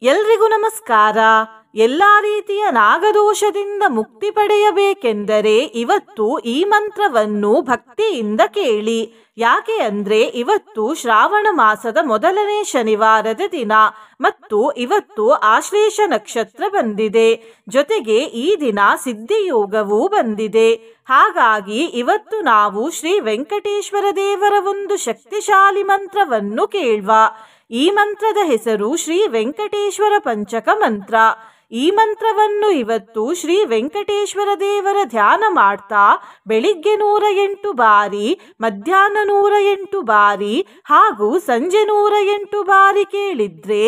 ಎಲ್ರಿಗೂ ನಮಸ್ಕಾರ. ಎಲ್ಲ ರೀತಿಯ ನಾಗದೋಷದಿಂದ ಮುಕ್ತಿ ಪಡೆಯಬೇಕೆಂದರೆ ಇವತ್ತು ಈ ಮಂತ್ರವನ್ನು ಭಕ್ತಿಯಿಂದ ಕೇಳಿ. ಯಾಕೆ ಅಂದ್ರೆ ಇವತ್ತು ಶ್ರಾವಣ ಮಾಸದ ಮೊದಲನೇ ಶನಿವಾರದ ದಿನ ಮತ್ತು ಇವತ್ತು ಆಶ್ಲೇಷ ನಕ್ಷತ್ರ ಬಂದಿದೆ. ಜೊತೆಗೆ ಈ ದಿನ ಸಿದ್ಧಿಯೋಗವೂ ಬಂದಿದೆ. ಹಾಗಾಗಿ ಇವತ್ತು ನಾವು ಶ್ರೀ ವೆಂಕಟೇಶ್ವರ ದೇವರ ಒಂದು ಶಕ್ತಿಶಾಲಿ ಮಂತ್ರವನ್ನು ಕೇಳುವ. ಈ ಮಂತ್ರದ ಹೆಸರು ಶ್ರೀ ವೆಂಕಟೇಶ್ವರ ಪಂಚಕ ಮಂತ್ರ. ಈ ಮಂತ್ರವನ್ನು ಇವತ್ತು ಶ್ರೀ ವೆಂಕಟೇಶ್ವರ ದೇವರ ಧ್ಯಾನ ಮಾಡ್ತಾ ಬೆಳಿಗ್ಗೆ 108 ಬಾರಿ, ಮಧ್ಯಾಹ್ನ 108 ಬಾರಿ ಹಾಗೂ ಸಂಜೆ 108 ಬಾರಿ ಕೇಳಿದ್ರೆ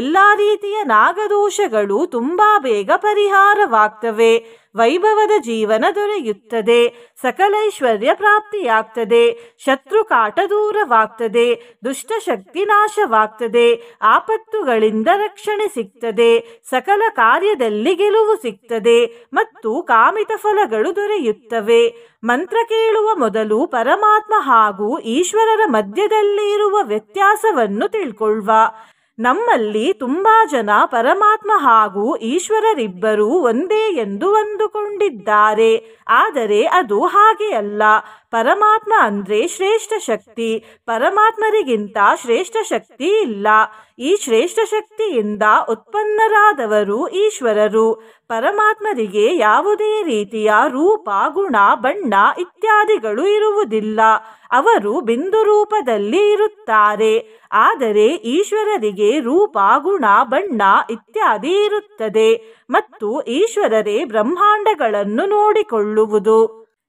ಎಲ್ಲ ರೀತಿಯ ನಾಗದೋಷಗಳು ತುಂಬಾ ಬೇಗ ಪರಿಹಾರವಾಗ್ತವೆ. ವೈಭವದ ಜೀವನ ದೊರೆಯುತ್ತದೆ, ಸಕಲೈಶ್ವರ್ಯ ಪ್ರಾಪ್ತಿಯಾಗ್ತದೆ, ಶತ್ರು ಕಾಟ ದೂರವಾಗ್ತದೆ, ದುಷ್ಟಶಕ್ತಿ ನಾಶವಾಗ್ತದೆ, ಆಪತ್ತುಗಳಿಂದ ರಕ್ಷಣೆ ಸಿಗ್ತದೆ, ಸಕಲ ಕಾರ್ಯದಲ್ಲಿ ಗೆಲುವು ಸಿಗ್ತದೆ ಮತ್ತು ಕಾಮಿತ ಫಲಗಳು ದೊರೆಯುತ್ತವೆ. ಮಂತ್ರ ಕೇಳುವ ಮೊದಲು ಪರಮಾತ್ಮ ಹಾಗೂ ಈಶ್ವರರ ಮಧ್ಯದಲ್ಲಿ ಇರುವ ವ್ಯತ್ಯಾಸವನ್ನು ತಿಳ್ಕೊಳ್ಳುವ. ನಮ್ಮಲ್ಲಿ ತುಂಬಾ ಜನ ಪರಮಾತ್ಮ ಹಾಗೂ ಈಶ್ವರರಿಬ್ಬರೂ ಒಂದೇ ಎಂದು ಅಂದುಕೊಂಡಿದ್ದಾರೆ. ಆದರೆ ಅದು ಹಾಗೆ ಅಲ್ಲ. ಪರಮಾತ್ಮ ಅಂದ್ರೆ ಶ್ರೇಷ್ಠ ಶಕ್ತಿ. ಪರಮಾತ್ಮರಿಗಿಂತ ಶ್ರೇಷ್ಠ ಶಕ್ತಿ ಇಲ್ಲ. ಈ ಶ್ರೇಷ್ಠ ಶಕ್ತಿಯಿಂದ ಉತ್ಪನ್ನರಾದವರು ಈಶ್ವರರು. ಪರಮಾತ್ಮರಿಗೆ ಯಾವುದೇ ರೀತಿಯ ರೂಪ, ಗುಣ, ಬಣ್ಣ ಇತ್ಯಾದಿಗಳು ಇರುವುದಿಲ್ಲ. ಅವರು ಬಿಂದು ರೂಪದಲ್ಲಿ ಇರುತ್ತಾರೆ. ಆದರೆ ಈಶ್ವರರಿಗೆ ರೂಪ, ಗುಣ, ಬಣ್ಣ ಇತ್ಯಾದಿ ಇರುತ್ತದೆ ಮತ್ತು ಈಶ್ವರರೇ ಬ್ರಹ್ಮಾಂಡಗಳನ್ನು ನೋಡಿಕೊಳ್ಳುವುದು.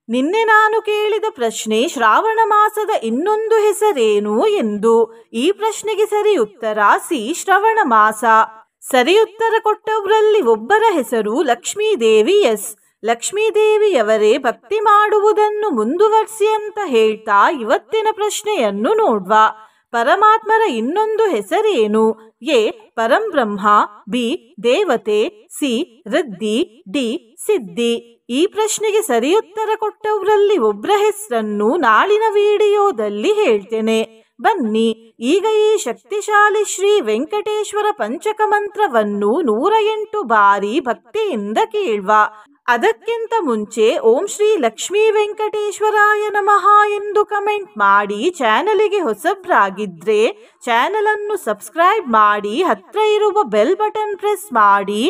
ನಿನ್ನೆ ನಾನು ಕೇಳಿದ ಪ್ರಶ್ನೆ ಶ್ರಾವಣ ಮಾಸದ ಇನ್ನೊಂದು ಹೆಸರೇನು ಎಂದು. ಈ ಪ್ರಶ್ನೆಗೆ ಸರಿ ಉತ್ತರ ಸಿ, ಶ್ರವಣ ಮಾಸ. ಸರಿ ಉತ್ತರ ಕೊಟ್ಟವರಲ್ಲಿ ಒಬ್ಬರ ಹೆಸರು ಲಕ್ಷ್ಮೀದೇವಿ ಎಸ್. ಲಕ್ಷ್ಮೀದೇವಿಯವರೇ ಭಕ್ತಿ ಮಾಡುವುದನ್ನು ಮುಂದುವರಿಸಿ ಅಂತ ಹೇಳ್ತಾ ಇವತ್ತಿನ ಪ್ರಶ್ನೆಯನ್ನು ನೋಡ್ವ. ಪರಮಾತ್ಮರ ಇನ್ನೊಂದು ಹೆಸರೇನು? ಎ, ಪರಂಬ್ರಹ್ಮ, ಬಿ, ದೇವತೆ, ಸಿ, ರಿದ್ಧಿ, ಡಿ, ಸಿದ್ಧಿ. ಈ ಪ್ರಶ್ನೆಗೆ ಸರಿ ಉತ್ತರ ಕೊಟ್ಟವರಲ್ಲಿ ಒಬ್ಬರ ಹೆಸರನ್ನು ನಾಳಿನ ವಿಡಿಯೋದಲ್ಲಿ ಹೇಳ್ತೇನೆ. ಬನ್ನಿ ಈಗ ಈ ಶಕ್ತಿಶಾಲಿ ಶ್ರೀ ವೆಂಕಟೇಶ್ವರ ಪಂಚಕ ಮಂತ್ರವನ್ನು 108 ಬಾರಿ ಭಕ್ತಿಯಿಂದ ಕೇಳುವ. ಅದಕ್ಕಿಂತ ಮುಂಚೆ ಓಂ ಶ್ರೀ ಲಕ್ಷ್ಮೀ ವೆಂಕಟೇಶ್ವರಾಯ ನಮಃ ಎಂದು ಕಮೆಂಟ್ ಮಾಡಿ. ಚಾನಲಿಗೆ ಹೊಸಬ್ರಾಗಿದ್ರೆ ಚಾನಲ್ ಅನ್ನು ಸಬ್ಸ್ಕ್ರೈಬ್ ಮಾಡಿ, ಹತ್ರ ಇರುವ ಬೆಲ್ ಬಟನ್ ಪ್ರೆಸ್ ಮಾಡಿ,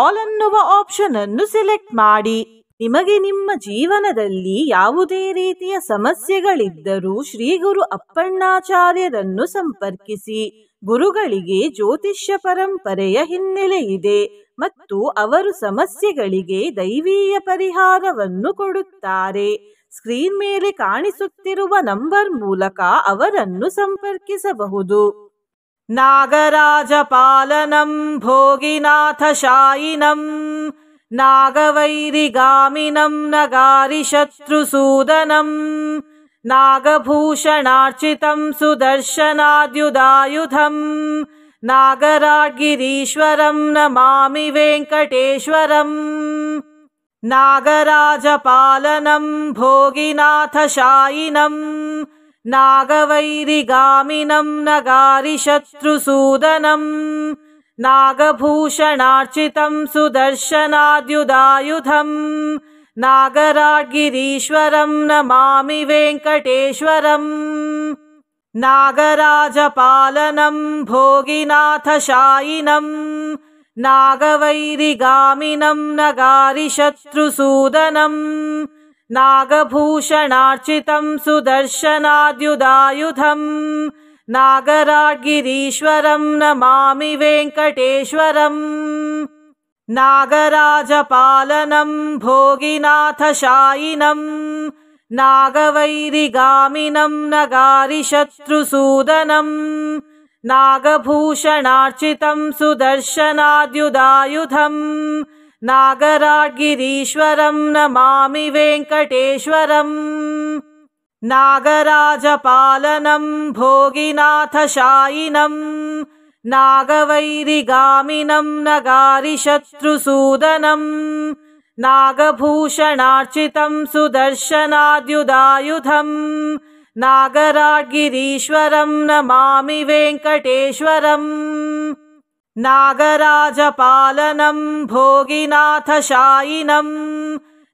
ಆಲ್ ಅನ್ನುವ ಆಪ್ಷನ್ ಅನ್ನು ಸೆಲೆಕ್ಟ್ ಮಾಡಿ. ನಿಮಗೆ ನಿಮ್ಮ ಜೀವನದಲ್ಲಿ ಯಾವುದೇ ರೀತಿಯ ಸಮಸ್ಯೆಗಳಿದ್ದರೂ ಶ್ರೀ ಗುರು ಅಪ್ಪಣ್ಣಾಚಾರ್ಯರನ್ನು ಸಂಪರ್ಕಿಸಿ. ಗುರುಗಳಿಗೆ ಜ್ಯೋತಿಷ್ಯ ಪರಂಪರೆಯ ಹಿನ್ನೆಲೆ ಇದೆ ಮತ್ತು ಅವರು ಸಮಸ್ಯೆಗಳಿಗೆ ದೈವೀಯ ಪರಿಹಾರವನ್ನು ಕೊಡುತ್ತಾರೆ. ಸ್ಕ್ರೀನ್ ಮೇಲೆ ಕಾಣಿಸುತ್ತಿರುವ ನಂಬರ್ ಮೂಲಕ ಅವರನ್ನು ಸಂಪರ್ಕಿಸಬಹುದು. ನಾಗರಾಜ ಪಾಲನಂ ಭೋಗಿನಾಥ ಶಾಯಿನಂ ನಾಗವೈರಿಗಾಮಿನಂ ನಗಾರಿ ಶತ್ರುಸೂದನಂ ನಾಗಭೂಷಣಾರ್ಚಿತಂ ಸುದರ್ಶನಾದ್ಯುದಾಯುಧಂ ನಾಗರಾಡ್ಗಿರೀಶ್ವರಂ ನಮಾಮಿ ವೆಂಕಟೇಶ್ವರಂ. ನಾಗರಾಜ ಪಾಲನಂ ಭೋಗಿನಾಥ ಶಾಯಿನಂ ನಾಗವೈರಿಗಾಮಿನಂ ನಗಾರಿ ಶತ್ರುಸೂದನಂ ನಾಗಭೂಷಣಾರ್ಚಿತಂ ಸುದರ್ಶನಾದ್ಯುದಾಯುಧಂ ನಾಗರಾಡ್ಗಿರೀಶ್ವರಂ ನಮಾಮಿ ವೆಂಕಟೇಶ್ವರಂ. ನಾಗರಾಜ ಪಾಲನಂ ಭೋಗಿನಾಥ ಶಾಯಿನಂ ನಾಗವೈರಿಗಾಮಿನಂ ನಗಾರಿ ಶತ್ರುಸೂದನಂ ನಾಗಭೂಷಣಾರ್ಚಿತಂ ಸುದರ್ಶನಾದ್ಯುದಾಯುಧಂ ನಾಗರಾಡ್ಗಿರೀಶ್ವರಂ ನಮಾಮಿ ವೆಂಕಟೇಶ್ವರಂ. ನಾಗರಾಜ ಪಾಲನಂ ಭೋಗಿನಾಥ ಶಾಯಿನಂ ನಾಗವೈರಿಗಾಮಿನಂ ನಗಾರಿ ಶತ್ರುಸೂದನಂ ನಾಗಭೂಷಣಾರ್ಚಿತಂ ಸುದರ್ಶನಾದ್ಯುದಾಯುಧಂ ನಾಗರಾಡ್ಗಿರೀಶ್ವರಂ ನಮಾಮಿ ವೆಂಕಟೇಶ್ವರಂ. ನಾಗರಾಜ ಪಾಲನಂ ಭೋಗಿನಾಥ ಶಾಯಿನಂ ನಾಗವೈರಿಗಾಮಿನಂ ನಗಾರಿ ಶತ್ರುಸೂದನಂ ನಾಗಭೂಷಣಾರ್ಚಿತಂ ಸುದರ್ಶನಾದ್ಯುದಾಯುಧಂ ನಾಗರಾಡ್ಗಿರೀಶ್ವರಂ ನಮಾಮಿ ವೆಂಕಟೇಶ್ವರಂ. नागराजपालनं भोगिनाथशायिनं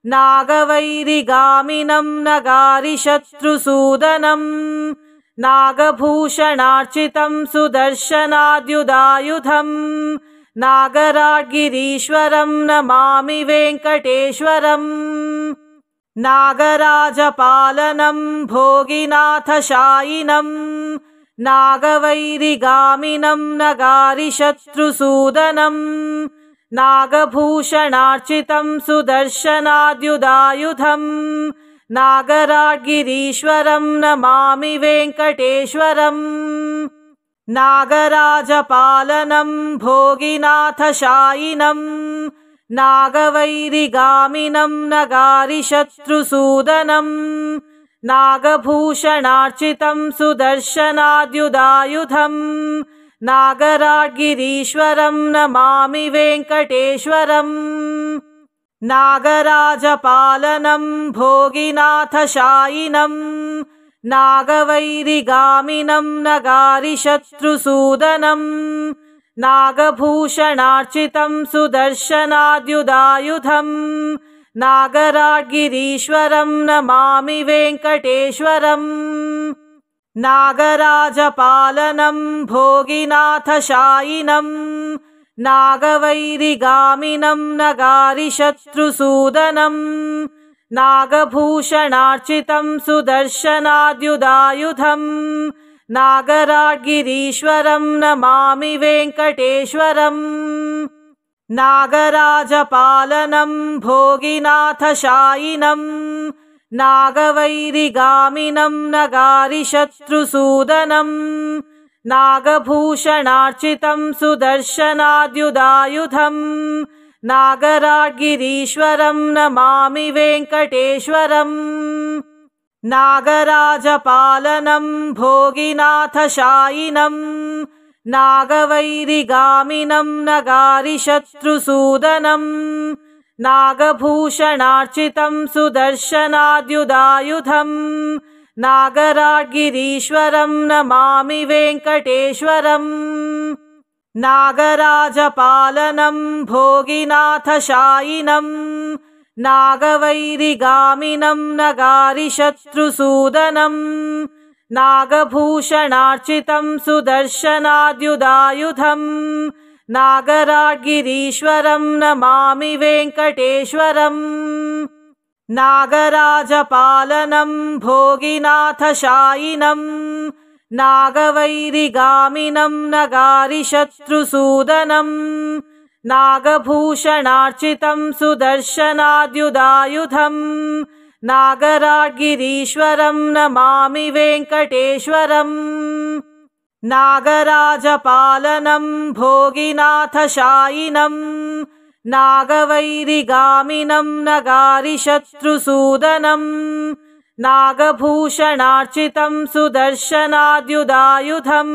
नागवैरिगामिनं नगारिशत्रुसूदनं नागभूषणार्चितं सुदर्शनाद्युदायुधं नागराड्गिरीश्वरं नमामि वेङ्कटेश्वरम् नागराजपालनं भोगिनाथशायिनं नागवैरिगामिनं नगारिशत्रुसूदनं नागभूषणार्चितं सुदर्शनाद्युदायुधं नागराड्गिरीश्वरं नमामि वेङ्कटेश्वरम् नागराजपालनं भोगिनाथशायिनं नागवैरिगामिनं नगारिशत्रुसूदनं नागभूषणार्चितं सुदर्शनाद्युदायुधं नागराड्गिरीश्वरं नमामि वेङ्कटेश्वरम् नागराजपालनं भोगिनाथशायिनं नागवैरिगामिनं नगारिशत्रुसूदनं नागभूषणार्चितं सुदर्शनाद्युदायुधं नागराड्गिरीश्वरं नमामि वेङ्कटेश्वरम् नागराजपालनं भोगिनाथशायिनं नागवैरिगामिनं नगारिशत्रुसूदनं नागभूषणार्चितं सुदर्शनाद्युदायुधं नागराड्गिरीश्वरं नमामि वेङ्कटेश्वरम् नागराजपालनं भोगिनाथशायिनं नागवैरिगामिनं नगारिशत्रुसूदनं नागभूषणार्चितं सुदर्शनाद्युदायुधं नागराड्गिरीश्वरं नमामि वेङ्कटेश्वरम् नागराजपालनं भोगिनाथशायिनं नागवैरिगामिनं नगारिशत्रुसूदनं नागभूषणार्चितं सुदर्शनाद्युदायुधं नागराड्गिरीश्वरं नमामि वेङ्कटेश्वरम् नागराजपालनं भोगिनाथशायिनं नागवैरिगामिनं नगारिशत्रुसूदनं नागभूषणार्चितं सुदर्शनाद्युदायुधं नागराड्गिरीश्वरं नमामि वेङ्कटेश्वरम् नागराजपालनं भोगिनाथशायिनं नागवैरिगामिनं नगारिशत्रुसूदनं नागभूषणार्चितं सुदर्शनाद्युदायुधं नागराड्गिरीश्वरं नमामि वेङ्कटेश्वरम् नागराजपालनं भोगिनाथशायिनं नागवैरिगामिनं नगारिशत्रुसूदनं नागभूषणार्चितं सुदर्शनाद्युदायुधं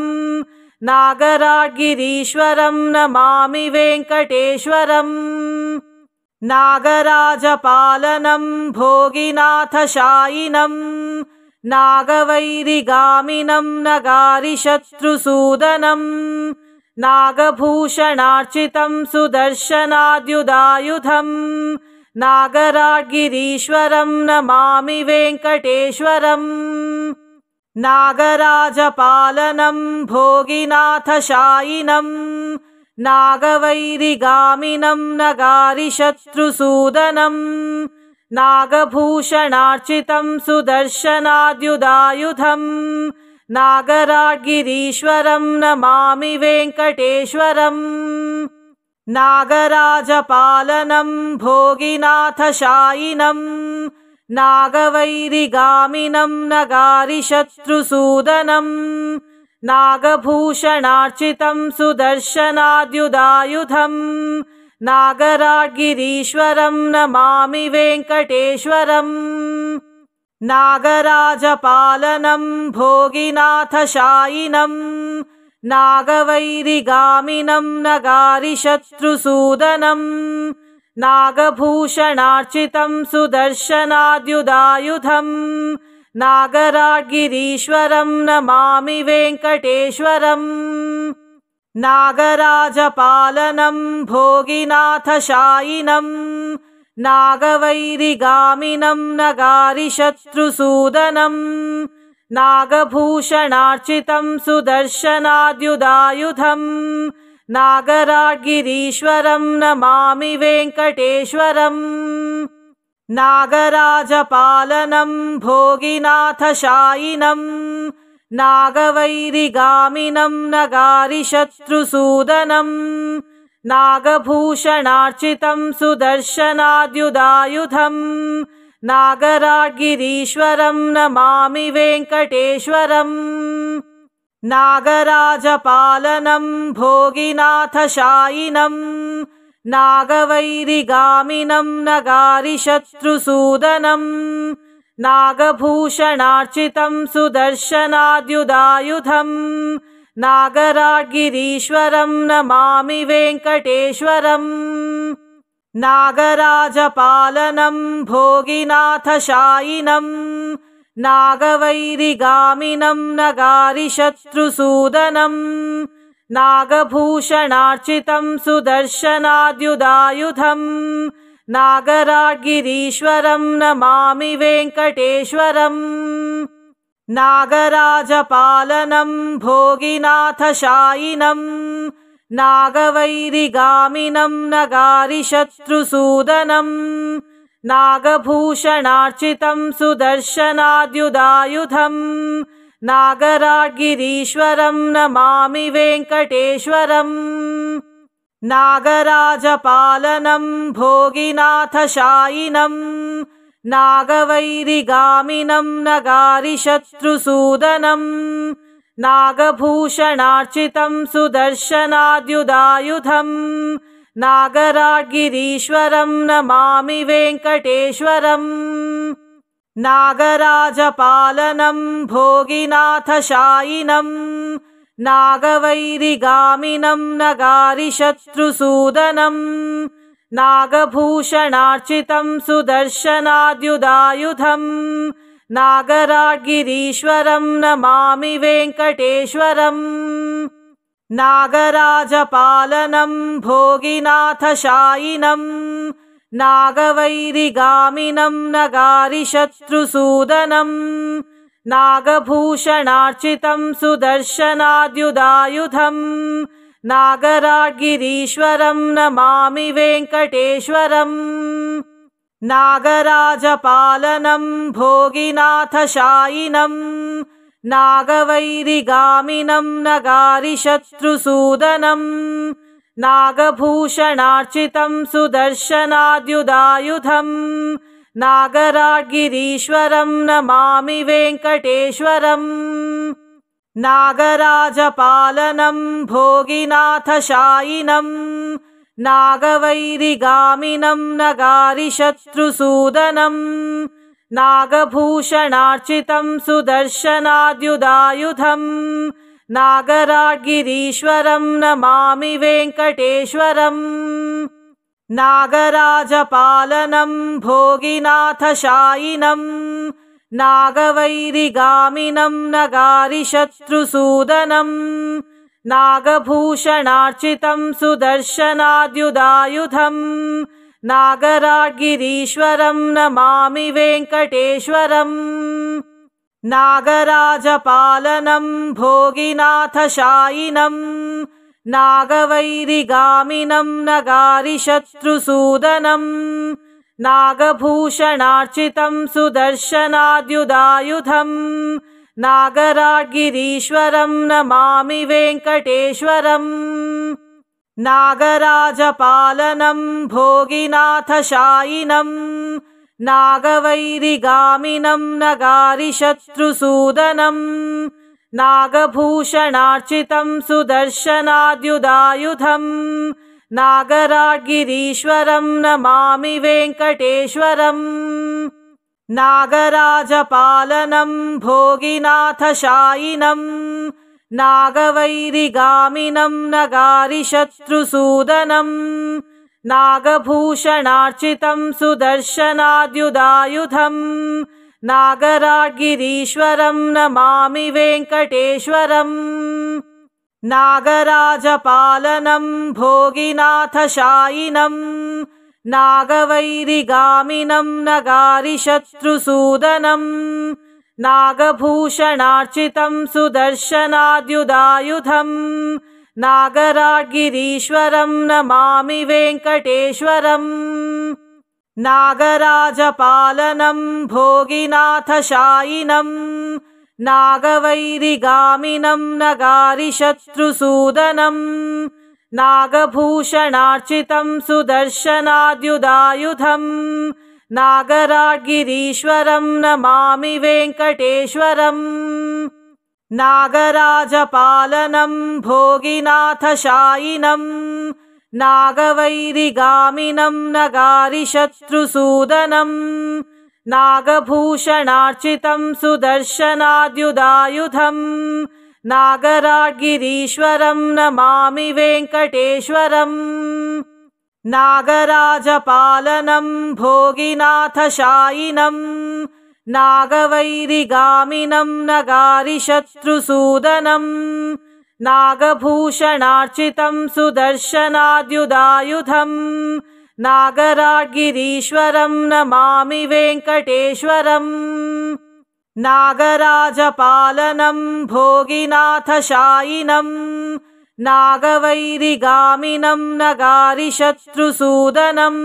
नागराड्गिरीश्वरं नमामि वेङ्कटेश्वरम् नागराजपालनं भोगिनाथशायिनं नागवैरिगामिनं नगारिशत्रुसूदनं नागभूषणार्चितं सुदर्शनाद्युदायुधं नागराड्गिरीश्वरं नमामि वेङ्कटेश्वरम् नागराजपालनं भोगिनाथशायिनं नागवैरिगामिनं नगारिशत्रुसूदनं नागभूषणार्चितं सुदर्शनाद्युदायुधं नागराड्गिरीश्वरं नमामि वेङ्कटेश्वरम् नागराजपालनं भोगिनाथशायिनं नागवैरिगामिनं नगारिशत्रुसूदनं नागभूषणार्चितं सुदर्शनाद्युदायुधं नागराड्गिरीश्वरं नमामि वेङ्कटेश्वरम् नागराजपालनं भोगिनाथशायिनं नागवैरिगामिनं नगारिशत्रुसूदनं नागभूषणार्चितं सुदर्शनाद्युदायुधं नागराड्गिरीश्वरं नमामि वेङ्कटेश्वरम् नागराजपालनं भोगिनाथशायिनं नागवैरिगामिनं नगारिशत्रुसूदनं नागभूषणार्चितं सुदर्शनाद्युदायुधं नागराड्गिरीश्वरं नमामि वेङ्कटेश्वरम् नागराजपालनं भोगिनाथशायिनं नागवैरिगामिनं नगारिशत्रुसूदनं नागभूषणार्चितं सुदर्शनाद्युदायुधं नागराड्गिरीश्वरं नमामि वेङ्कटेश्वरम् नागराजपालनं भोगिनाथशायिनं नागवैरिगामिनं नगारिशत्रुसूदनं नागभूषणार्चितं सुदर्शनाद्युदायुधं नागराड्गिरीश्वरं नमामि वेङ्कटेश्वरम् नागराजपालनं भोगिनाथशायिनं नागवैरिगामिनं नगारिशत्रुसूदनं नागभूषणार्चितं सुदर्शनाद्युदायुधं नागराड्गिरीश्वरं नमामि वेङ्कटेश्वरम् नागराजपालनं भोगिनाथशायिनं नागवैरिगामिनं नगारिशत्रुसूदनं नागभूषणार्चितं सुदर्शनाद्युदायुधं नागराड्गिरीश्वरं नमामि वेङ्कटेश्वरम् नागराजपालनं भोगिनाथशायिनं नागवैरिगामिनं नगारिशत्रुसूदनं नागभूषणार्चितं सुदर्शनाद्युदायुधं नागराड्गिरीश्वरं नमामि वेङ्कटेश्वरम् नागराजपालनं भोगिनाथशायिनं नागवैरिगामिनं नगारिशत्रुसूदनं नागभूषणार्चितं सुदर्शनाद्युदायुधं नागराड्गिरीश्वरं नमामि वेङ्कटेश्वरम् नागराजपालनं भोगिनाथशायिनं नागवैरिगामिनं नगारिशत्रुसूदनं नागभूषणार्चितं सुदर्शनाद्युदायुधं नागराड्गिरीश्वरं नमामि वेङ्कटेश्वरम् नागराजपालनं भोगिनाथशायिनं नागवैरिगामिनं नगारिशत्रुसूदनं नागभूषणार्चितं सुदर्शनाद्युदायुधं नागराड्गिरीश्वरं नमामि वेङ्कटेश्वरम् नागराजपालनं भोगिनाथशायिनं नागवैरिगामिनं नगारिशत्रुसूदनं नागभूषणार्चितं सुदर्शनाद्युदायुधं नागराड्गिरीश्वरं नमामि वेङ्कटेश्वरम् नागराजपालनं भोगिनाथशायिनं नागवैरिगामिनं नगारिशत्रुसूदनं नागभूषणार्चितं सुदर्शनाद्युदायुधं नागराड्गिरीश्वरं नमामि वेङ्कटेश्वरम् नागराजपालनं भोगिनाथशायिनं नागवैरिगामिनं नगारिशत्रुसूदनं नागभूषणार्चितं सुदर्शनाद्युदायुधं नागराड्गिरीश्वरं नमामि वेङ्कटेश्वरम् नागराजपालनं भोगिनाथशायिनं नागवैरिगामिनं नगारिशत्रुसूदनं नागभूषणार्चितं सुदर्शनाद्युदायुधं नागराड्गिरीश्वरं नमामि वेङ्कटेश्वरम् नागराजपालनं भोगिनाथशायिनं नागवैरिगामिनं नगारिशत्रुसूदनं नागभूषणार्चितं सुदर्शनाद्युदायुधं नागराड्गिरीश्वरं नमामि वेङ्कटेश्वरम् नागराजपालनं भोगिनाथशायिनं नागवैरिगामिनं नगारिशत्रुसूदनं नागभूषणार्चितं सुदर्शनाद्युदायुधं नागराड्गिरीश्वरं नमामि वेङ्कटेश्वरम् नागराजपालनं भोगिनाथशायिनं नागवैरिगामिनं नगारिशत्रुसूदनं नागभूषणार्चितं सुदर्शनाद्युदायुधं नागराड्गिरीश्वरं नमामि वेङ्कटेश्वरम् नागराजपालनं भोगिनाथशायिनं नागवैरिगामिनं नगारिशत्रुसूदनं नागभूषणार्चितं सुदर्शनाद्युदायुधं नागराड्गिरीश्वरं नमामि वेङ्कटेश्वरम् नागराजपालनं भोगिनाथशायिनं नागवैरिगामिनं नगारिशत्रुसूदनं नागभूषणार्चितं सुदर्शनाद्युदायुधं नागराड्गिरीश्वरं नमामि वेङ्कटेश्वरम् नागराजपालनं भोगिनाथशायिनं नागवैरिगामिनं नगारिशत्रुसूदनं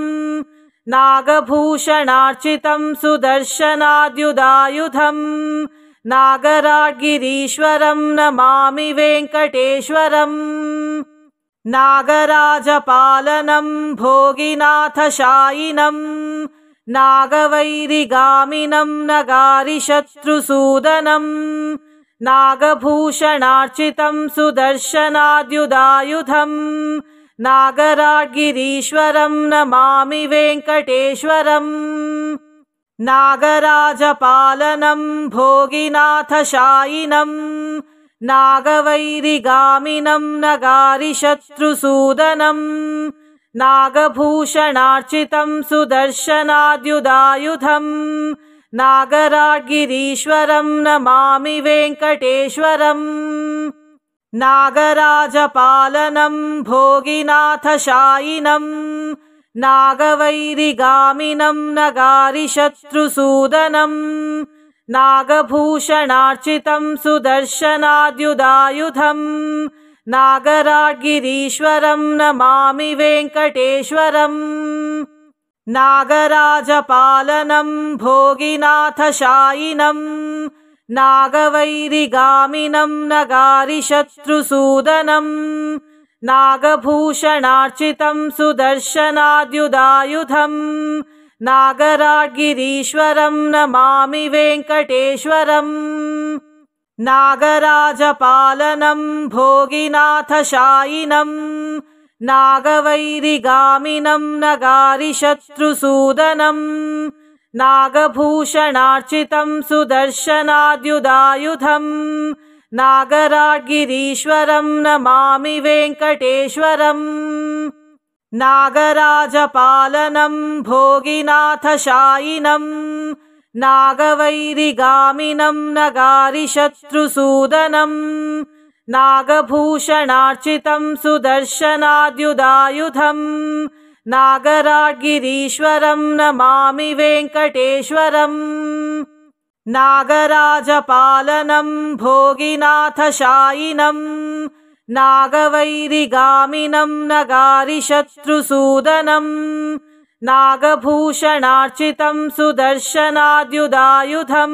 नागभूषणार्चितं सुदर्शनाद्युदायुधं नागराड्गिरीश्वरं नमामि वेङ्कटेश्वरम् नागराजपालनं भोगिनाथशायिनं नागवैरिगामिनं नगारिशत्रुसूदनं नागभूषणार्चितं सुदर्शनाद्युदायुधं नागराड्गिरीश्वरं नमामि वेङ्कटेश्वरम् नागराजपालनं भोगिनाथशायिनं नागवैरिगामिनं नगारिशत्रुसूदनं नागभूषणार्चितं सुदर्शनाद्युदायुधं नागराड्गिरीश्वरं नमामि वेङ्कटेश्वरम् नागराजपालनं भोगिनाथशायिनं नागवैरिगामिनं नगारिशत्रुसूदनं नागभूषणार्चितं सुदर्शनाद्युदायुधं नागराड्गिरीश्वरं नमामि वेङ्कटेश्वरम् नागराजपालनं भोगिनाथशायिनं नागवैरिगामिनं नगारिशत्रुसूदनं नागभूषणार्चितं सुदर्शनाद्युदायुधं नागराड्गिरीश्वरं नमामि वेङ्कटेश्वरम् नागराजपालनं भोगिनाथशायिनं नागवैरिगामिनं नगारिशत्रुसूदनं नागभूषणार्चितं सुदर्शनाद्युदायुधं नागराड्गिरीश्वरं नमामि वेङ्कटेश्वरम् नागराजपालनं भोगिनाथशायिनं नागवैरिगामिनं नगारिशत्रुसूदनं नागभूषणार्चितं सुदर्शनाद्युदायुधं नागराड्गिरीश्वरं नमामि वेङ्कटेश्वरम् नागराजपालनं भोगिनाथशायिनं नागवैरिगामिनं नगारिशत्रुसूदनं नागभूषणार्चितं सुदर्शनाद्युदायुधं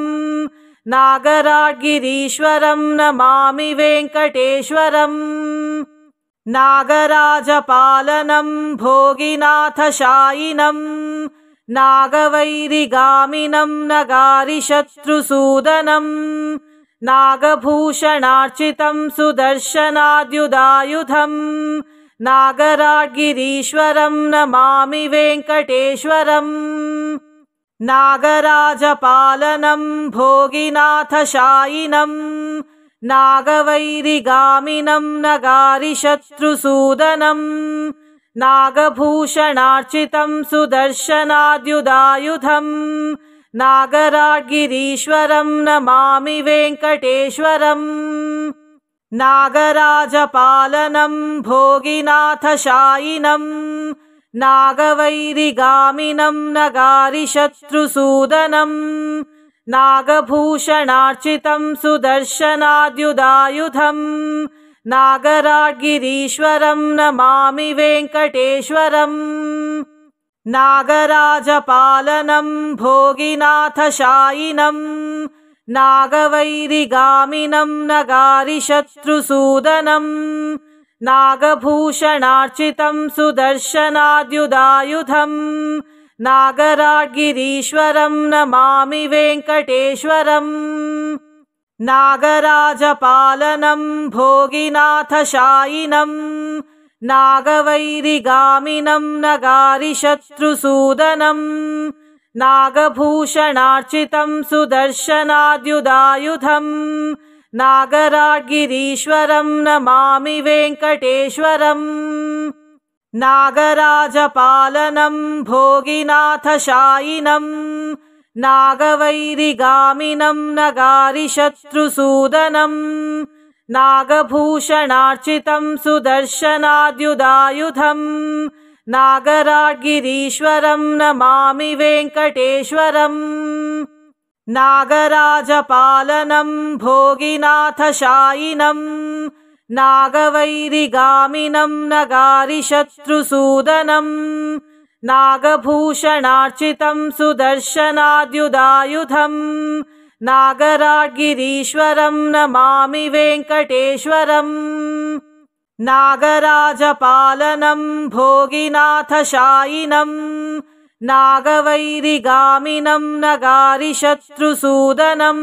नागराड्गिरीश्वरं नमामि वेङ्कटेश्वरम् नागराजपालनं भोगिनाथशायिनं नागवैरिगामिनं नगारिशत्रुसूदनं नागभूषणार्चितं सुदर्शनाद्युदायुधं नागराड्गिरीश्वरं नमामि वेङ्कटेश्वरम् नागराजपालनं भोगिनाथशायिनं नागवैरिगामिनं नगारिशत्रुसूदनं नागभूषणार्चितं सुदर्शनाद्युदायुधं नागराड्गिरीश्वरं नमामि वेङ्कटेश्वरम् नागराजपालनं भोगिनाथशायिनं नागवैरिगामिनं नगारिशत्रुसूदनं नागभूषणार्चितं सुदर्शनाद्युदायुधं नागराड्गिरीश्वरं नमामि वेङ्कटेश्वरम् नागराजपालनं भोगिनाथशायिनं नागवैरिगामिनं नगारिशत्रुसूदनं नागभूषणार्चितं सुदर्शनाद्युदायुधं नागराड्गिरीश्वरं नमामि वेङ्कटेश्वरम् नागराजपालनं भोगिनाथशायिनं नागवैरिगामिनं नगारिशत्रुसूदनं नागभूषणार्चितं सुदर्शनाद्युदायुधं नागराड्गिरीश्वरं नमामि वेङ्कटेश्वरम् नागराजपालनं भोगिनाथशायिनं नागवैरिगामिनं नगारिशत्रुसूदनं नागभूषणार्चितं सुदर्शनाद्युदायुधं नागराड्गिरीश्वरं नमामि वेङ्कटेश्वरम् नागराजपालनं भोगिनाथशायिनं नागवैरिगामिनं नगारिशत्रुसूदनं नागभूषणार्चितं सुदर्शनाद्युदायुधं नागराड्गिरीश्वरं नमामि वेङ्कटेश्वरम् नागराजपालनं भोगिनाथशायिनं नागवैरिगामिनं नगारिशत्रुसूदनं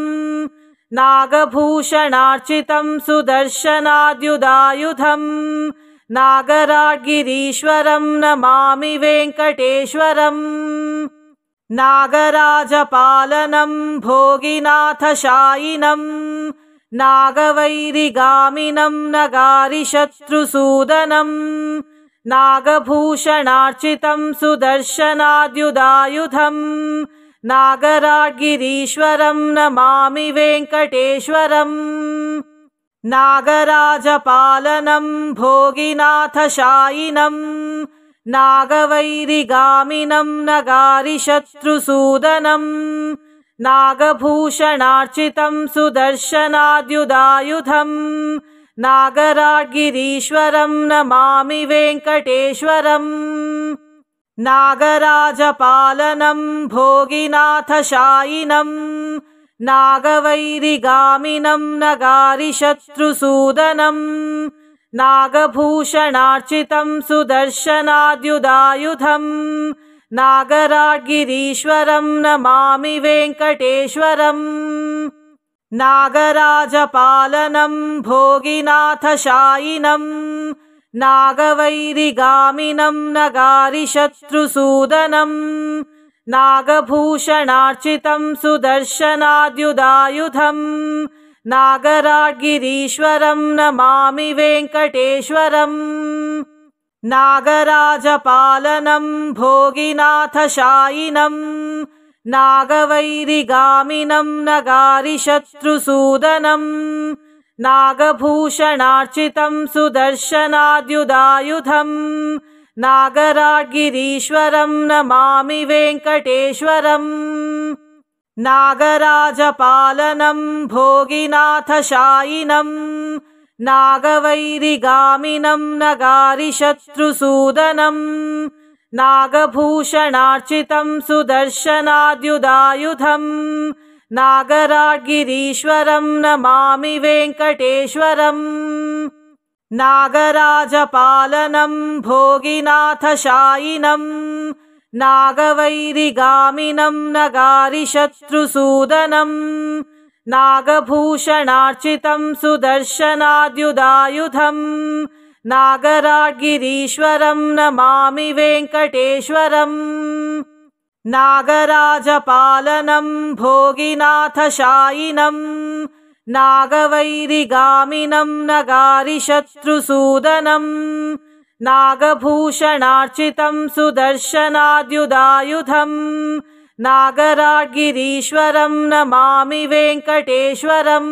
नागभूषणार्चितं सुदर्शनाद्युदायुधं नागराड्गिरीश्वरं नमामि वेङ्कटेश्वरम् नागराजपालनं भोगिनाथशायिनं नागवैरिगामिनं नगारिशत्रुसूदनं नागभूषणार्चितं सुदर्शनाद्युदायुधं नागराड्गिरीश्वरं नमामि वेङ्कटेश्वरम् नागराजपालनं भोगिनाथशायिनं नागवैरिगामिनं नगारिशत्रुसूदनं नागभूषणार्चितं सुदर्शनाद्युदायुधं नागराड्गिरीश्वरं नमामि वेङ्कटेश्वरम् नागराजपालनं भोगिनाथशायिनं नागवैरिगामिनं नगारिशत्रुसूदनं नागभूषणार्चितं सुदर्शनाद्युदायुधं नागराड्गिरीश्वरं नमामि वेङ्कटेश्वरम् नागराजपालनं भोगिनाथशायिनं नागवैरिगामिनं नगारिशत्रुसूदनं नागभूषणार्चितं सुदर्शनाद्युदायुधं नागराड्गिरीश्वरं नमामि वेङ्कटेश्वरम् नागराजपालनं भोगिनाथशायिनं नागवैरिगामिनं नगारिशत्रुसूदनं नागभूषणार्चितं सुदर्शनाद्युदायुधं नागराड्गिरीश्वरं नमामि वेङ्कटेश्वरम् नागराजपालनं भोगिनाथशायिनं नागवैरिगामिनं नगारिशत्रुसूदनं नागभूषणार्चितं सुदर्शनाद्युदायुधं नागराड्गिरीश्वरं नमामि वेङ्कटेश्वरम् नागराजपालनं भोगिनाथशायिनं नागवैरिगामिनं नगारिशत्रुसूदनं नागभूषणार्चितं सुदर्शनाद्युदायुधं नागराड्गिरीश्वरं नमामि वेङ्कटेश्वरम् नागराजपालनं भोगिनाथशायिनं नागवैरिगामिनं नगारिशत्रुसूदनं नागभूषणार्चितं सुदर्शनाद्युदायुधं नागराड्गिरीश्वरं नमामि वेङ्कटेश्वरम्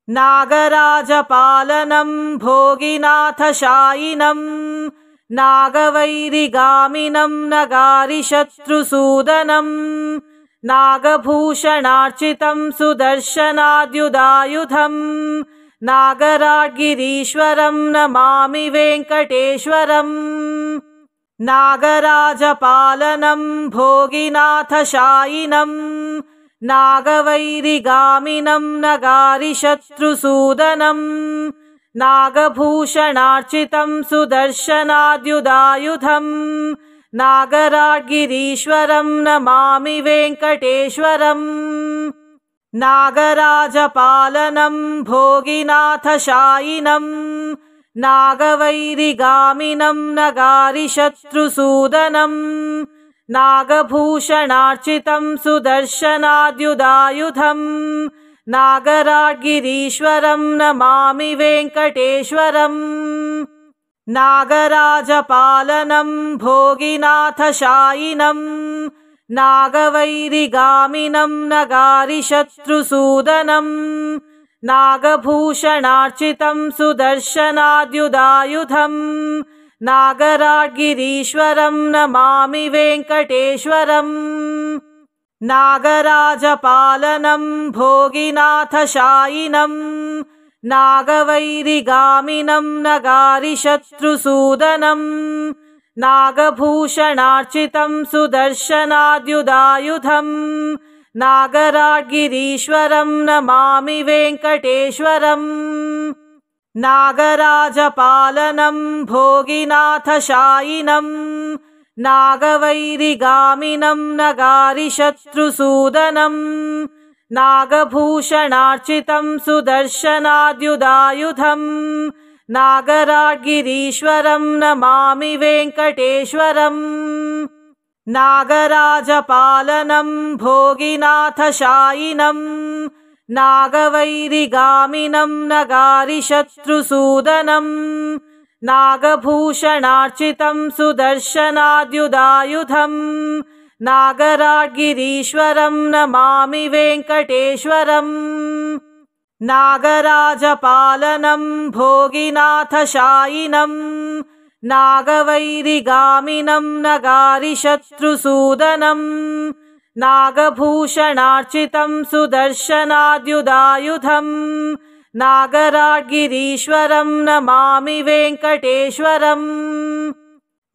नागराजपालनं भोगिनाथशायिनं नागवैरिगामिनं नगारिशत्रुसूदनं नागभूषणार्चितं सुदर्शनाद्युदायुधं नागराड्गिरीश्वरं नमामि वेङ्कटेश्वरम् नागराजपालनं भोगिनाथशायिनं नागवैरिगामिनं नगारिशत्रुसूदनं नागभूषणार्चितं सुदर्शनाद्युदायुधं नागराड्गिरीश्वरं नमामि वेङ्कटेश्वरम् नागराजपालनं भोगिनाथशायिनं नागवैरिगामिनं नगारिशत्रुसूदनं नागभूषणार्चितं सुदर्शनाद्युदायुधं नागराड्गिरीश्वरं नमामि वेङ्कटेश्वरम् नागराजपालनं भोगिनाथशायिनं नागवैरिगामिनं नगारिशत्रुसूदनं नागभूषणार्चितं सुदर्शनाद्युदायुधं नागराड्गिरीश्वरं नमामि वेङ्कटेश्वरम् नागराजपालनं भोगिनाथशायिनं नागवैरिगामिनं नगारिशत्रुसूदनं नागभूषणार्चितं सुदर्शनाद्युदायुधं नागराड्गिरीश्वरं नमामि वेङ्कटेश्वरम् नागराजपालनं भोगिनाथशायिनं नागवैरिगामिनं नगारिशत्रुसूदनं नागभूषणार्चितं सुदर्शनाद्युदायुधं नागराड्गिरीश्वरं नमामि वेङ्कटेश्वरम् नागराजपालनं भोगिनाथशायिनं नागवैरिगामिनं नगारिशत्रुसूदनं नागभूषणार्चितं सुदर्शनाद्युदायुधं नागराड्गिरीश्वरं नमामि वेङ्कटेश्वरम् नागराजपालनं भोगिनाथशायिनं नागवैरिगामिनं नगारिशत्रुसूदनं नागभूषणार्चितं सुदर्शनाद्युदायुधं नागराड्गिरीश्वरं नमामि वेङ्कटेश्वरम्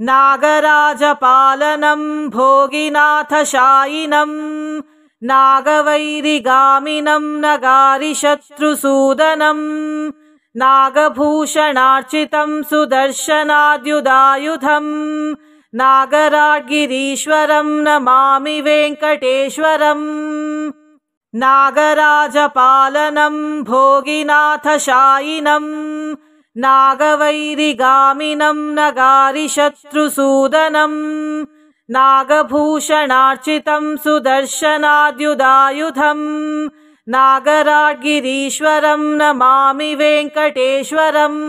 नागराजपालनं भोगिनाथशायिनं नागवैरिगामिनं नगारिशत्रुसूदनं नागभूषणार्चितं सुदर्शनाद्युदायुधं नागराड्गिरीश्वरं नमामि वेङ्कटेश्वरम् नागराजपालनं भोगिनाथशायिनं नागवैरिगामिनं नगारिशत्रुसूदनं नागभूषणार्चितं सुदर्शनाद्युदायुधं नागराड्गिरीश्वरं नमामि वेङ्कटेश्वरम्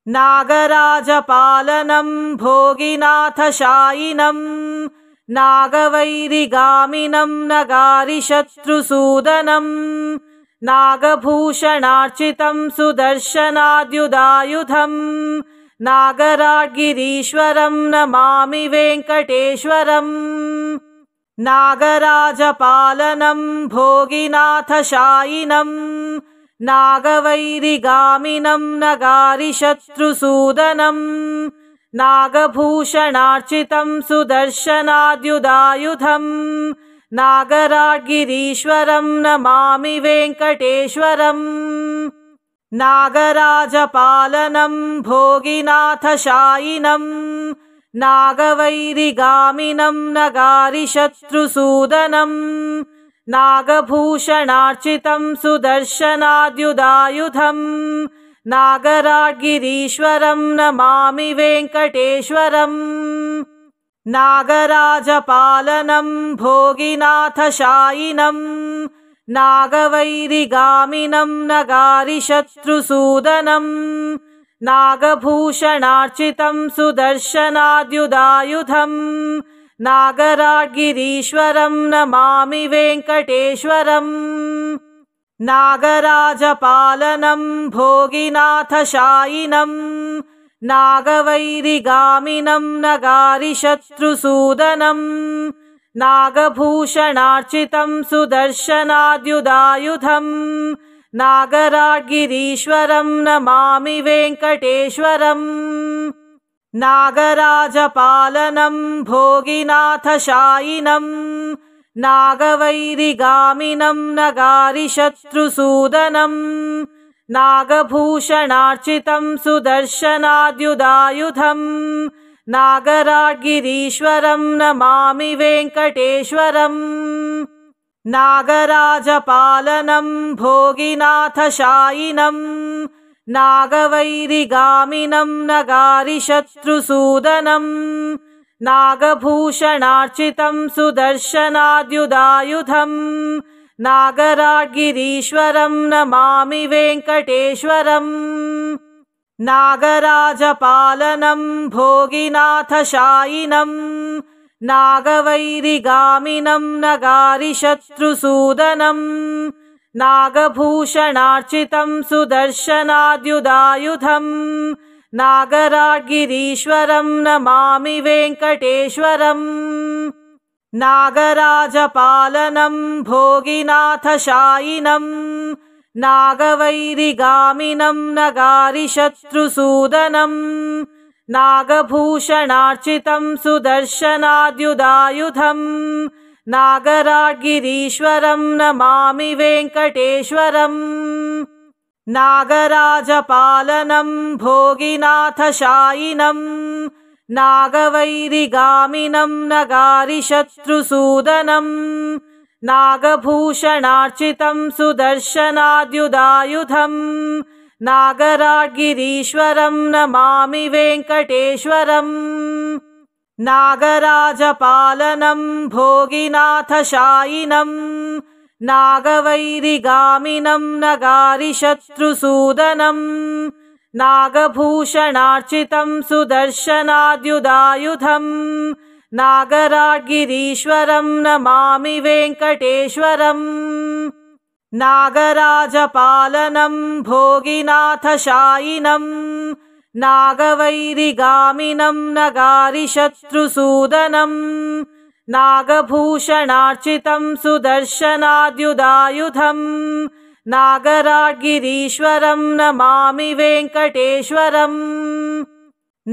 नागराजपालनं भोगिनाथशायिनं नागवैरिगामिनं नगारिशत्रुसूदनं नागभूषणार्चितं सुदर्शनाद्युदायुधं नागराड्गिरीश्वरं नमामि वेङ्कटेश्वरम् नागराजपालनं भोगिनाथशायिनं नागवैरिगामिनं नगारिशत्रुसूदनं नागभूषणार्चितं सुदर्शनाद्युदायुधं नागराड्गिरीश्वरं नमामि वेङ्कटेश्वरम् नागराजपालनं भोगिनाथशायिनं नागवैरिगामिनं नगारिशत्रुसूदनं नागभूषणार्चितं सुदर्शनाद्युदायुधं नागराड्गिरीश्वरं नमामि वेङ्कटेश्वरम् नागराजपालनं भोगिनाथशायिनं नागवैरिगामिनं नगारिशत्रुसूदनं नागभूषणार्चितं सुदर्शनाद्युदायुधं नागराड्गिरीश्वरं नमामि वेङ्कटेश्वरम् नागराजपालनं भोगिनाथशायिनं नागवैरिगामिनं नगारिशत्रुसूदनं नागभूषणार्चितं सुदर्शनाद्युदायुधं नागराड्गिरीश्वरं नमामि वेङ्कटेश्वरम् नागराजपालनं भोगिनाथशायिनं नागवैरिगामिनं नगारिशत्रुसूदनं नागभूषणार्चितं सुदर्शनाद्युदायुधं नागराड्गिरीश्वरं नमामि वेङ्कटेश्वरम् नागराजपालनं भोगिनाथशायिनं नागवैरिगामिनं नगारिशत्रुसूदनं नागभूषणार्चितं सुदर्शनाद्युदायुधं नागराड्गिरीश्वरं नमामि वेङ्कटेश्वरम् नागराजपालनं भोगिनाथशायिनं नागवैरिगामिनं नगारिशत्रुसूदनं नागभूषणार्चितं सुदर्शनाद्युदायुधं नागराड्गिरीश्वरं नमामि वेङ्कटेश्वरम् नागराजपालनं भोगिनाथशायिनं नागवैरिगामिनं नगारिशत्रुसूदनं नागभूषणार्चितं सुदर्शनाद्युदायुधं नागराड्गिरीश्वरं नमामि वेङ्कटेश्वरम् नागराजपालनं भोगिनाथशायिनं नागवैरिगामिनं नगारिशत्रुसूदनं नागभूषणार्चितं सुदर्शनाद्युदायुधं नागराड्गिरीश्वरं नमामि वेङ्कटेश्वरम् नागराजपालनं भोगिनाथशायिनं नागवैरिगामिनं नगारिशत्रुसूदनं नागभूषणार्चितं सुदर्शनाद्युदायुधं नागराड्गिरीश्वरं नमामि वेङ्कटेश्वरम् नागराजपालनं भोगिनाथशायिनं नागवैरिगामिनं नगारिशत्रुसूदनं नागभूषणार्चितं सुदर्शनाद्युदायुधं नागराड्गिरीश्वरं नमामि वेङ्कटेश्वरम्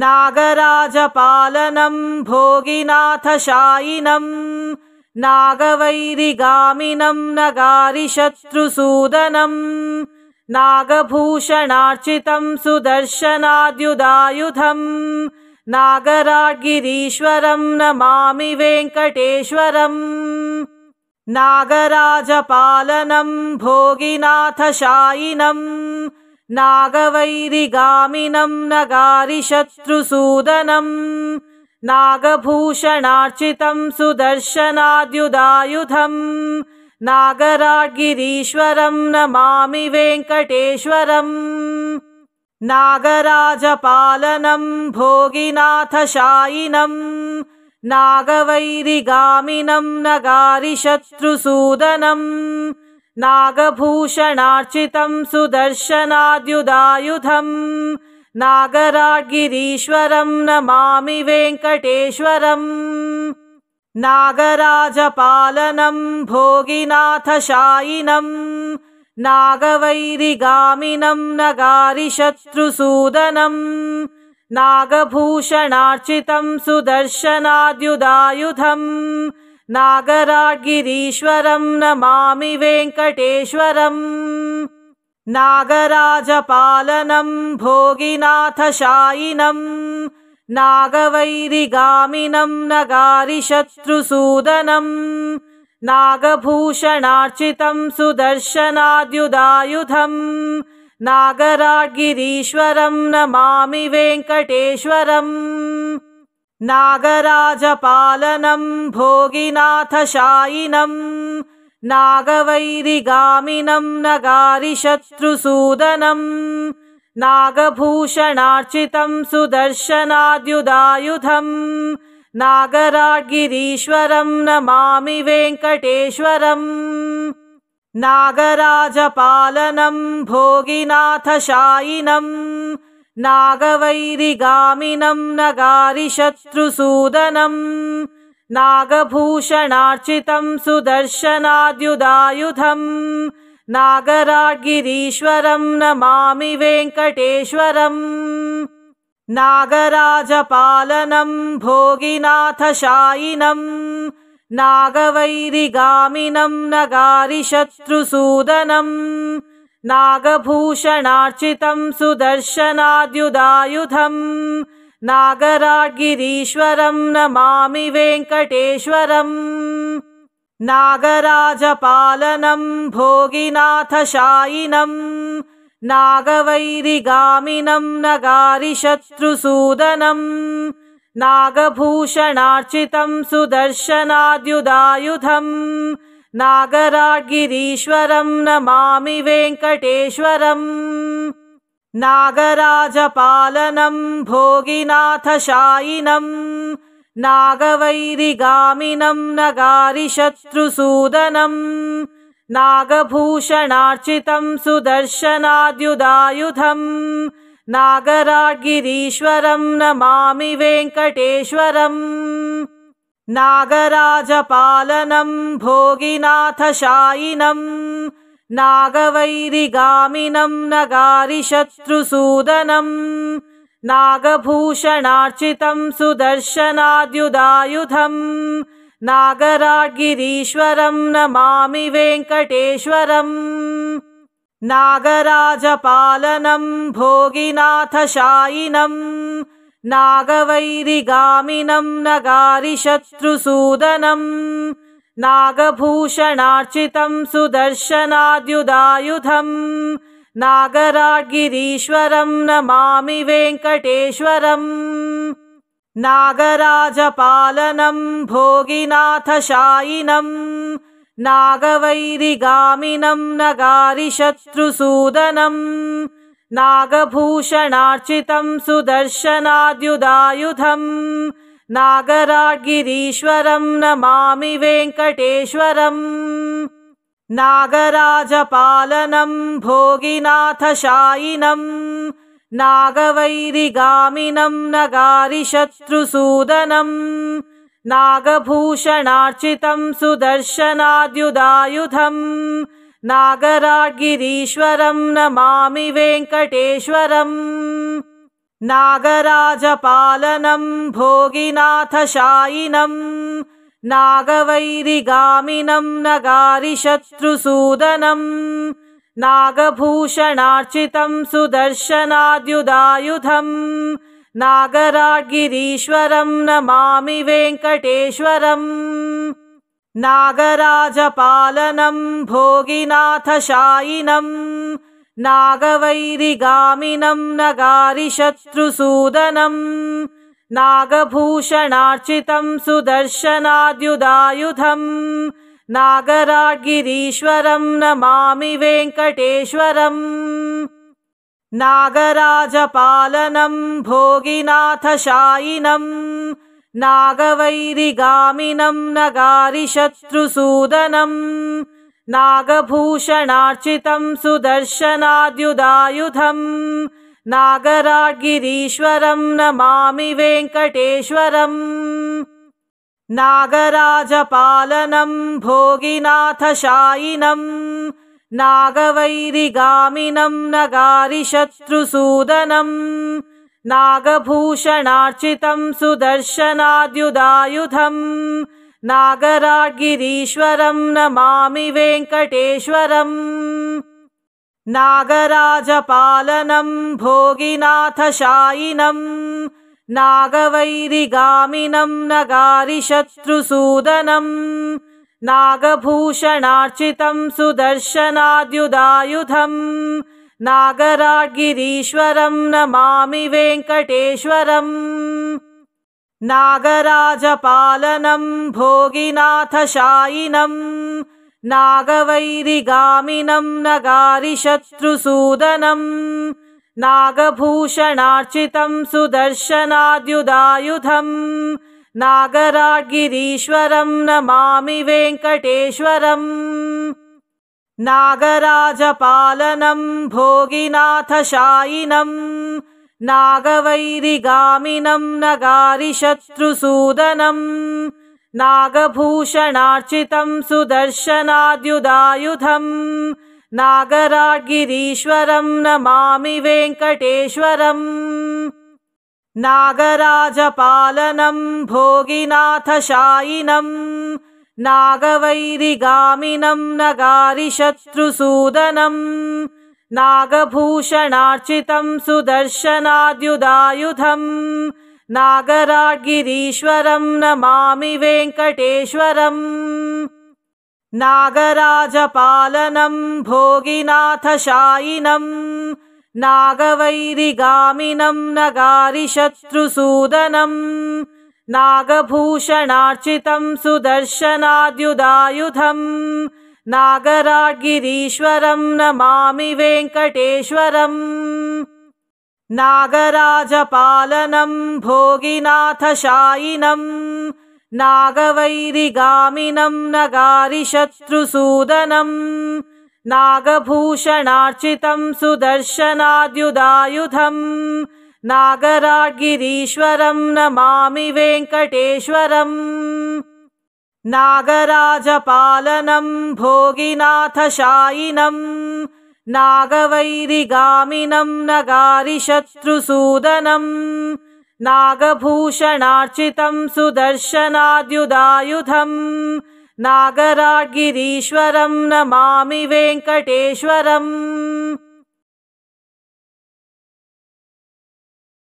नागराजपालनं भोगिनाथशायिनं नागवैरिगामिनं नगारिशत्रुसूदनं नागभूषणार्चितं सुदर्शनाद्युदायुधं नागराड्गिरीश्वरं नमामि वेङ्कटेश्वरम् नागराजपालनं भोगिनाथशायिनं नागवैरिगामिनं नगारिशत्रुसूदनं नागभूषणार्चितं सुदर्शनाद्युदायुधं नागराड्गिरीश्वरं नमामि वेङ्कटेश्वरम् नागराजपालनं भोगिनाथशायिनं नागवैरिगामिनं नगारिशत्रुसूदनं नागभूषणार्चितं सुदर्शनाद्युदायुधं नागराड्गिरीश्वरं नमामि वेङ्कटेश्वरम् नागराजपालनं भोगिनाथशायिनं नागवैरिगामिनं नगारिशत्रुसूदनं नागभूषणार्चितं सुदर्शनाद्युदायुधं नागराड्गिरीश्वरं नमामि वेङ्कटेश्वरम् नागराजपालनं भोगिनाथशायिनं नागवैरिगामिनं नगारिशत्रुसूदनं नागभूषणार्चितं सुदर्शनाद्युदायुधं नागराड्गिरीश्वरं नमामि वेङ्कटेश्वरम् नागराजपालनं भोगिनाथशायिनं नागवैरिगामिनं नगारिशत्रुसूदनं नागभूषणार्चितं सुदर्शनाद्युदायुधं नागराड्गिरीश्वरं नमामि वेङ्कटेश्वरम् नागराजपालनं भोगिनाथशायिनं नागवैरिगामिनं नगारिशत्रुसूदनं नागभूषणार्चितं सुदर्शनाद्युदायुधं नागराड्गिरीश्वरं नमामि वेङ्कटेश्वरम् नागराजपालनं भोगिनाथशायिनं नागवैरिगामिनं नगारिशत्रुसूदनं नागभूषणार्चितं सुदर्शनाद्युदायुधं नागराड्गिरीश्वरं नमामि वेङ्कटेश्वरम् नागराजपालनं भोगिनाथशायिनं नागवैरिगामिनं नगारिशत्रुसूदनं नागभूषणार्चितं सुदर्शनाद्युदायुधं नागराड्गिरीश्वरं नमामि वेङ्कटेश्वरम् नागराजपालनं भोगिनाथशायिनं नागवैरिगामिनं नगारिशत्रुसूदनं नागभूषणार्चितं सुदर्शनाद्युदायुधं नागराड्गिरीश्वरं नमामि वेङ्कटेश्वरम् नागराजपालनं भोगिनाथशायिनं नागवैरिगामिनं नगारिशत्रुसूदनं नागभूषणार्चितं सुदर्शनाद्युदायुधं नागराड्गिरीश्वरं नमामि वेङ्कटेश्वरम् नागराजपालनं भोगिनाथशायिनं नागवैरिगामिनं नगारिशत्रुसूदनं नागभूषणार्चितं सुदर्शनाद्युदायुधं नागराड्गिरीश्वरं नमामि वेङ्कटेश्वरम् नागराजपालनं भोगिनाथशायिनं नागवैरिगामिनं नगारिशत्रुसूदनं नागभूषणार्चितं सुदर्शनाद्युदायुधं नागराड्गिरीश्वरं नमामि वेङ्कटेश्वरम् नागराजपालनं भोगिनाथशायिनं नागवैरिगामिनं नगारिशत्रुसूदनं नागभूषणार्चितं सुदर्शनाद्युदायुधं नागराड्गिरीश्वरं नमामि वेङ्कटेश्वरम् नागराजपालनं भोगिनाथशायिनं नागवैरिगामिनं नगारिशत्रुसूदनं नागभूषणार्चितं सुदर्शनाद्युदायुधं नागराड्गिरीश्वरं नमामि वेङ्कटेश्वरम् नागराजपालनं भोगिनाथशायिनं नागवैरिगामिनं नगारिशत्रुसूदनं नागभूषणार्चितं सुदर्शनाद्युदायुधं नागराड्गिरीश्वरं नमामि वेङ्कटेश्वरम् नागराजपालनं भोगिनाथशायिनं नागवैरिगामिनं नगारिशत्रुसूदनं नागभूषणार्चितं सुदर्शनाद्युदायुधं नागराड्गिरीश्वरं नमामि वेङ्कटेश्वरम् नागराजपालनं भोगिनाथशायिनं नागवैरिगामिनं नगारिशत्रुसूदनं नागभूषणार्चितं सुदर्शनाद्युदायुधं नागराड्गिरीश्वरं नमामि वेङ्कटेश्वरम् नागराजपालनं भोगिनाथशायिनं नागवैरिगामिनं नगारिशत्रुसूदनं नागभूषणार्चितं सुदर्शनाद्युदायुधं नागराड्गिरीश्वरं नमामि वेङ्कटेश्वरम् नागराजपालनं भोगिनाथशायिनं नागवैरिगामिनं नगारिशत्रुसूदनं नागभूषणार्चितं सुदर्शनाद्युदायुधं नागराड्गिरीश्वरं नमामि वेङ्कटेश्वरम् नागराजपालनं भोगिनाथशायिनं नागवैरिगामिनं नगारिशत्रुसूदनं नागभूषणार्चितं सुदर्शनाद्युदायुधं नागराड्गिरीश्वरं नमामि वेङ्कटेश्वरम् नागराजपालनं भोगिनाथशायिनं नागवैरिगामिनं नगारिशत्रुसूदनं नागभूषणार्चितं सुदर्शनाद्युदायुधं नागराड्गिरीश्वरं नमामि वेङ्कटेश्वरम् नागराजपालनं भोगिनाथशायिनं नागवैरिगामिनं नगारिशत्रुसूदनं नागभूषणार्चितं सुदर्शनाद्युदायुधं नागराड्गिरीश्वरं नमामि वेङ्कटेश्वरम् नागराजपालनं भोगिनाथशायिनं नागवैरिगामिनं नगारिशत्रुसूदनं नागभूषणार्चितं सुदर्शनाद्युदायुधं नागराड्गिरीश्वरं नमामि वेङ्कटेश्वरम् नागराजपालनं भोगिनाथशायिनं नागवैरिगामिनं नगारिशत्रुसूदनं नागभूषणार्चितं सुदर्शनाद्युदायुधं नागराड्गिरीश्वरं नमामि वेङ्कटेश्वरम्